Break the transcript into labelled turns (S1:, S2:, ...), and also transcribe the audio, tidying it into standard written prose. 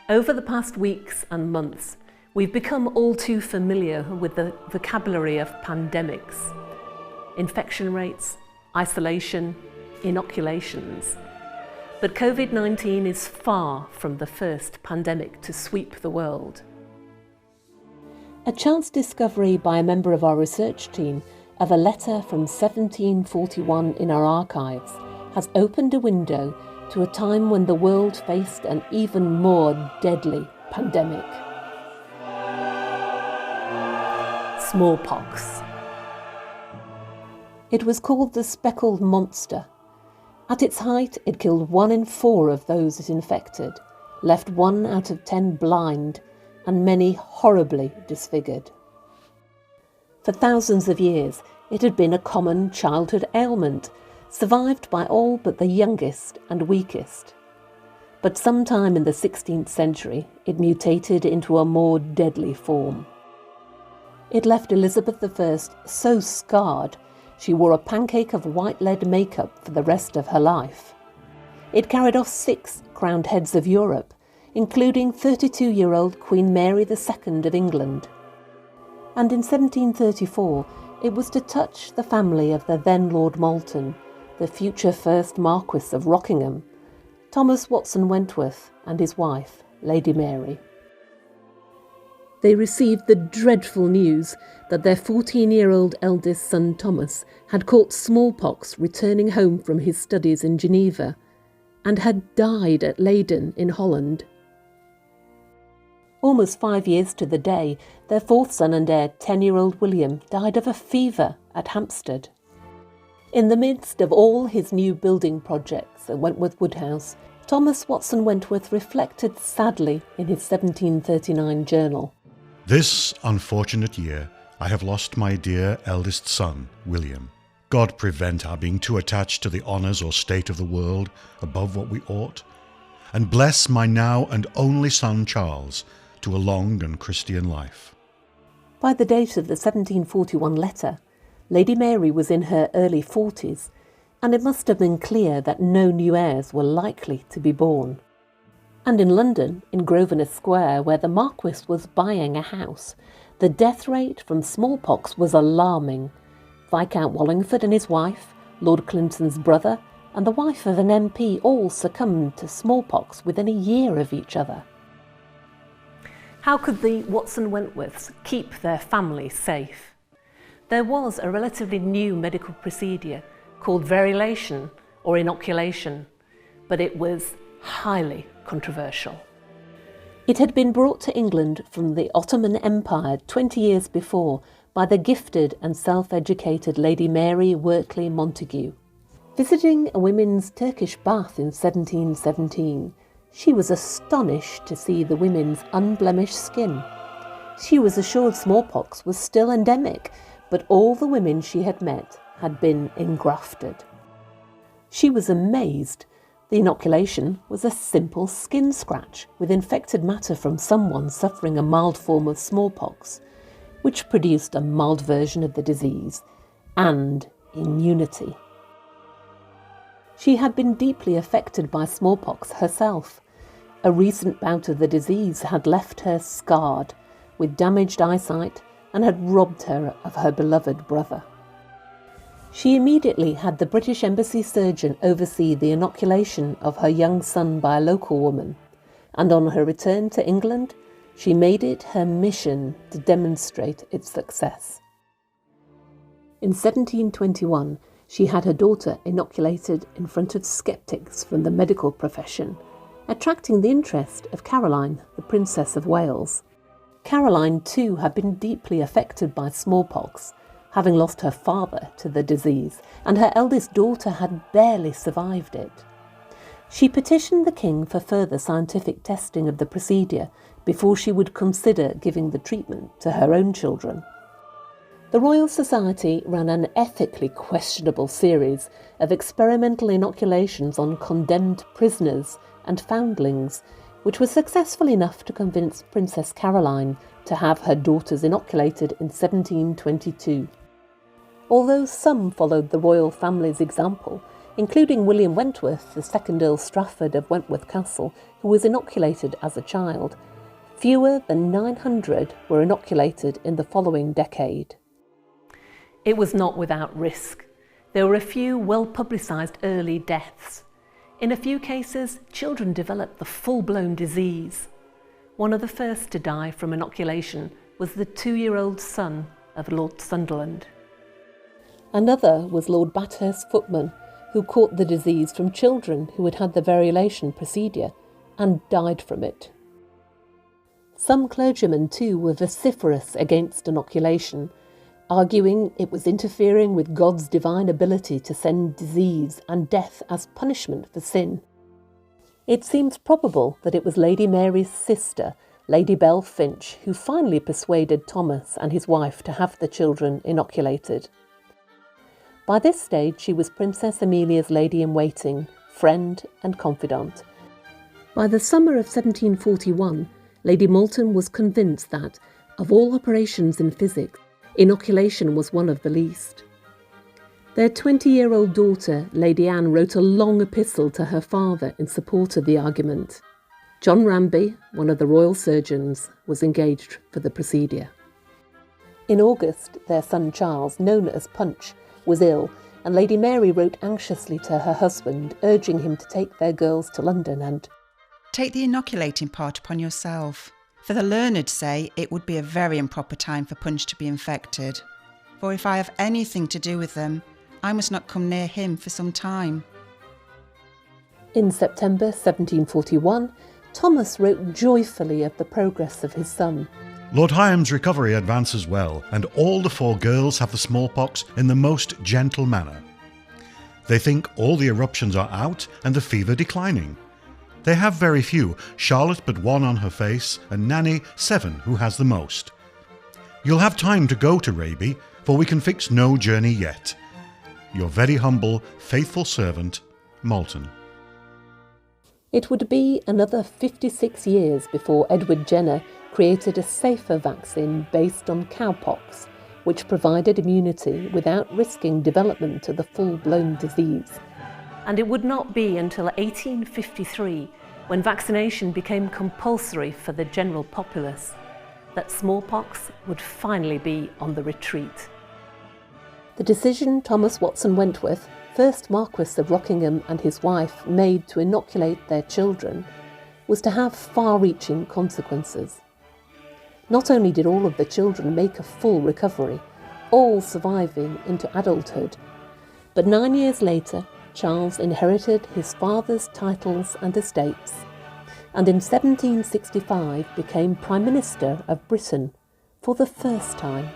S1: Over the past weeks and months, we've become all too familiar with the vocabulary of pandemics, infection rates, isolation, inoculations. But COVID-19 is far from the first pandemic to sweep the world. A chance discovery by a member of our research team of a letter from 1741 in our archives has opened a window to a time when the world faced an even more deadly pandemic. Smallpox. It was called the speckled monster. At its height, it killed 1 in 4 of those it infected, left 1 out of 10 blind, and many horribly disfigured. For thousands of years, it had been a common childhood ailment, survived by all but the youngest and weakest. But sometime in the 16th century, it mutated into a more deadly form. It left Elizabeth I so scarred, she wore a pancake of white lead makeup for the rest of her life. It carried off 6 crowned heads of Europe, including 32-year-old Queen Mary II of England. And in 1734, it was to touch the family of the then Lord Malton, the future first Marquis of Rockingham, Thomas Watson Wentworth, and his wife, Lady Mary. They received the dreadful news that their 14-year-old eldest son Thomas had caught smallpox returning home from his studies in Geneva and had died at Leyden in Holland. Almost 5 years to the day, their 4th son and heir, 10-year-old William, died of a fever at Hampstead. In the midst of all his new building projects at Wentworth Woodhouse, Thomas Watson Wentworth reflected sadly in his 1739 journal.
S2: This unfortunate year I have lost my dear eldest son, William. God prevent our being too attached to the honours or state of the world above what we ought, and bless my now and only son Charles to a long and Christian life.
S1: By the date of the 1741 letter, Lady Mary was in her early 40s, and it must have been clear that no new heirs were likely to be born. And in London, in Grosvenor Square, where the Marquis was buying a house, the death rate from smallpox was alarming. Viscount Wallingford and his wife, Lord Clinton's brother, and the wife of an MP all succumbed to smallpox within a year of each other. How could the Watson Wentworths keep their family safe? There was a relatively new medical procedure called variolation or inoculation, but it was highly controversial. It had been brought to England from the Ottoman Empire 20 years before by the gifted and self-educated Lady Mary Wortley Montagu. Visiting a women's Turkish bath in 1717, she was astonished to see the women's unblemished skin. She was assured smallpox was still endemic, but all the women she had met had been engrafted. She was amazed. The inoculation was a simple skin scratch with infected matter from someone suffering a mild form of smallpox, which produced a mild version of the disease and immunity. She had been deeply affected by smallpox herself. A recent bout of the disease had left her scarred, with damaged eyesight, and had robbed her of her beloved brother. She immediately had the British Embassy surgeon oversee the inoculation of her young son by a local woman, and on her return to England, she made it her mission to demonstrate its success. In 1721, she had her daughter inoculated in front of sceptics from the medical profession, attracting the interest of Caroline, the Princess of Wales. Caroline, too, had been deeply affected by smallpox, having lost her father to the disease, and her eldest daughter had barely survived it. She petitioned the king for further scientific testing of the procedure before she would consider giving the treatment to her own children. The Royal Society ran an ethically questionable series of experimental inoculations on condemned prisoners and foundlings, which was successful enough to convince Princess Caroline to have her daughters inoculated in 1722. Although some followed the royal family's example, including William Wentworth, the second Earl of Strafford of Wentworth Castle, who was inoculated as a child. Fewer than 900 were inoculated in the following decade. It was not without risk. There were a few well-publicised early deaths. In a few cases, children developed the full-blown disease. One of the first to die from inoculation was the 2-year-old son of Lord Sunderland. Another was Lord Bathurst's footman, who caught the disease from children who had had the variolation procedure and died from it. Some clergymen too were vociferous against inoculation, arguing it was interfering with God's divine ability to send disease and death as punishment for sin. It seems probable that it was Lady Mary's sister, Lady Bell Finch, who finally persuaded Thomas and his wife to have the children inoculated. By this stage she was Princess Amelia's lady-in-waiting, friend and confidant. By the summer of 1741, Lady Moulton was convinced that, of all operations in physics, inoculation was one of the least. Their 20-year-old daughter, Lady Anne, wrote a long epistle to her father in support of the argument. John Ranby, one of the royal surgeons, was engaged for the procedure. In August, their son Charles, known as Punch, was ill, and Lady Mary wrote anxiously to her husband, urging him to take their girls to London and
S3: take the inoculating part upon yourself. For the learned say it would be a very improper time for Punch to be infected. For if I have anything to do with them, I must not come near him for some time.
S1: In September 1741, Thomas wrote joyfully of the progress of his son.
S2: Lord Hiram's recovery advances well, and all the 4 girls have the smallpox in the most gentle manner. They think all the eruptions are out and the fever declining. They have very few, Charlotte but 1 on her face, and Nanny 7 who has the most. You'll have time to go to Raby, for we can fix no journey yet. Your very humble, faithful servant, Moulton.
S1: It would be another 56 years before Edward Jenner created a safer vaccine based on cowpox, which provided immunity without risking development of the full-blown disease. And it would not be until 1853, when vaccination became compulsory for the general populace, that smallpox would finally be on the retreat. The decision Thomas Watson Wentworth, first Marquis of Rockingham, and his wife made to inoculate their children was to have far-reaching consequences. Not only did all of the children make a full recovery, all surviving into adulthood, but 9 years later, Charles inherited his father's titles and estates, and in 1765 became Prime Minister of Britain for the first time.